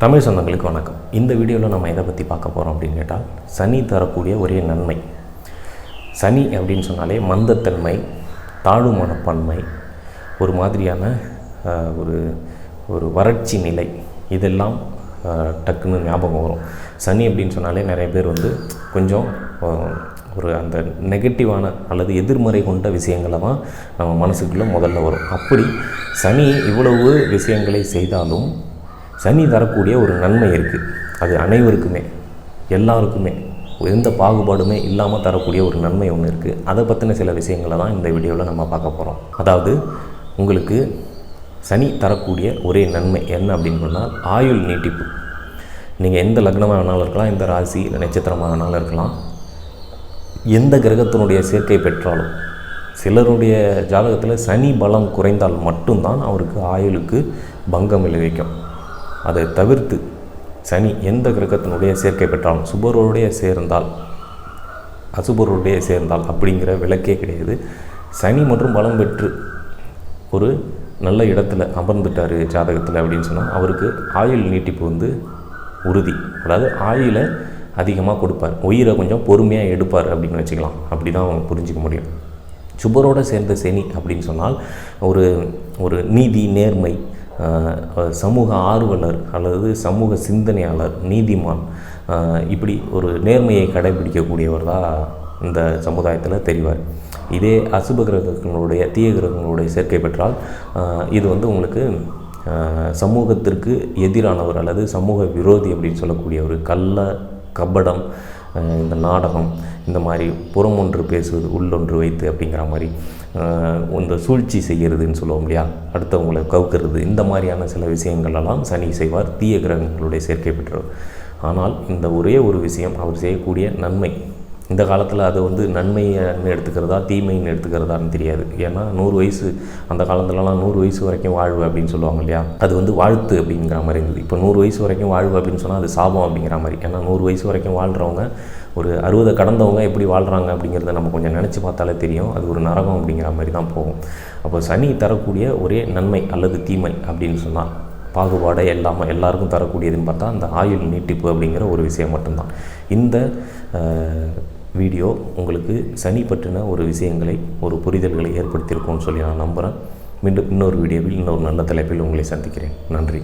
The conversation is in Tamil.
தமிழ் சொந்தங்களுக்கு வணக்கம். இந்த வீடியோவில் நம்ம எதை பற்றி பார்க்க போகிறோம் அப்படின்னு கேட்டால், சனி தரக்கூடிய ஒரே நன்மை. சனி அப்படின்னு சொன்னாலே மந்தத்தன்மை, தாழ்வு மனப்பான்மை, ஒரு மாதிரியான ஒரு வறட்சி நிலை, இதெல்லாம் டக்குன்னு ஞாபகம் வரும். சனி அப்படின்னு சொன்னாலே நிறைய பேர் கொஞ்சம் அந்த நெகட்டிவான அல்லது எதிர்மறை கொண்ட விஷயங்களை தான் நம்ம மனசுக்குள்ளே முதல்ல வரும். அப்படி சனி இவ்வளவு விஷயங்களை செய்தாலும் சனி தரக்கூடிய ஒரு நன்மை இருக்குது. அது அனைவருக்குமே, எல்லாருக்குமே, எந்த பாகுபாடுமே இல்லாமல் தரக்கூடிய ஒரு நன்மை ஒன்று இருக்குது. அதை பற்றின சில விஷயங்களை தான் இந்த வீடியோவில் நம்ம பார்க்க போகிறோம். அதாவது உங்களுக்கு சனி தரக்கூடிய ஒரே நன்மை என்ன அப்படின்னு சொன்னால் ஆயுள் நீட்டிப்பு. நீங்கள் எந்த லக்னமாக வேணாலும் இருக்கலாம், எந்த ராசி இல்லை நட்சத்திரமாக வேணாலும் இருக்கலாம், எந்த கிரகத்தினுடைய சேர்க்கை பெற்றாலும் சிலருடைய ஜாதகத்தில் சனி பலம் குறைந்தால் மட்டும்தான் அவருக்கு ஆயுளுக்கு பங்கம் விளைவிக்கும். அதை தவிர்த்து சனி எந்த கிரகத்தினுடைய சேர்க்கை பெற்றாலும் சுபருடைய சேர்ந்தால் அசுபருடைய சேர்ந்தால் அப்படிங்கிற விளக்கே கிடையாது. சனி மற்றும் பலம் பெற்று ஒரு நல்ல இடத்துல அமர்ந்துட்டார் ஜாதகத்தில் அப்படின்னு சொன்னால் அவருக்கு ஆயுள் நீட்டிப்பு உறுதி. அதாவது ஆயுளை அதிகமாக கொடுப்பார், உயிரை கொஞ்சம் பொறுமையாக எடுப்பார் அப்படின்னு வச்சுக்கலாம். அப்படி தான் அவங்க புரிஞ்சிக்க முடியும். சுபரோடு சேர்ந்த சனி அப்படின்னு சொன்னால் ஒரு நீதி, நேர்மை, சமூக ஆர்வலர் அல்லது சமூக சிந்தனையாளர், நீதிமான், இப்படி ஒரு நேர்மையை கடைபிடிக்கக்கூடியவர் தான் இந்த சமுதாயத்தில் தெரிவார். இதே அசுப கிரகங்களுடைய தீய கிரகங்களுடைய சேர்க்கை பெற்றால் இது உங்களுக்கு சமூகத்திற்கு எதிரானவர் அல்லது சமூக விரோதி அப்படின்னு சொல்லக்கூடிய ஒரு கபடம், இந்த நாடகம், இந்த மாதிரி புறம் ஒன்று பேசுவது உள்ளொன்று வைத்து அப்படிங்கிற மாதிரி இந்த சூழ்ச்சி செய்கிறதுன்னு சொல்லுவோம் இல்லையா, அடுத்தவங்களை கவுக்கிறது, இந்த மாதிரியான சில விஷயங்களெல்லாம் சனி செய்வார், தீய கிரகங்களுடைய சேர்க்கை பெற்றவர். ஆனால் இந்த ஒரே ஒரு விஷயம் அவர் செய்யக்கூடிய நன்மை. இந்த காலத்தில் அது நன்மைன்னு எடுத்துக்கிறதா தீமைன்னு எடுத்துக்கிறதான்னு தெரியாது. ஏன்னா 100 வயசு, அந்த காலத்துலலாம் 100 வயசு வரைக்கும் வாழ்வு அப்படின்னு சொல்லுவாங்க இல்லையா, அது வாழ்த்து அப்படிங்கிற மாதிரி இருந்தது. இப்போ 100 வயசு வரைக்கும் வாழ்வு அப்படின்னு சொன்னால் அது சாபம் அப்படிங்கிற மாதிரி. ஏன்னா 100 வயசு வரைக்கும் வாழ்கிறவங்க, ஒரு 60 கடந்தவங்க எப்படி வாழ்கிறாங்க அப்படிங்கிறத நம்ம கொஞ்சம் நினச்சி பார்த்தாலே தெரியும். அது ஒரு நரகம் அப்படிங்கிற மாதிரி தான் போகும். அப்போ சனி தரக்கூடிய ஒரே நன்மை அல்லது தீமை அப்படின்னு சொன்னால் பாகுபாடை எல்லாருக்கும் தரக்கூடியதுன்னு பார்த்தா அந்த ஆயுள் நீட்டிப்பு அப்படிங்கிற ஒரு விஷயம் மட்டும்தான். இந்த வீடியோ உங்களுக்கு சனி பற்றின ஒரு விஷயங்களை, ஒரு புரிதல்களை ஏற்படுத்தியிருக்கும்னு சொல்லி நான் நம்புகிறேன். மீண்டும் இன்னொரு வீடியோவில் இன்னொரு நல்ல தலைப்பில் உங்களை சந்திக்கிறேன். நன்றி.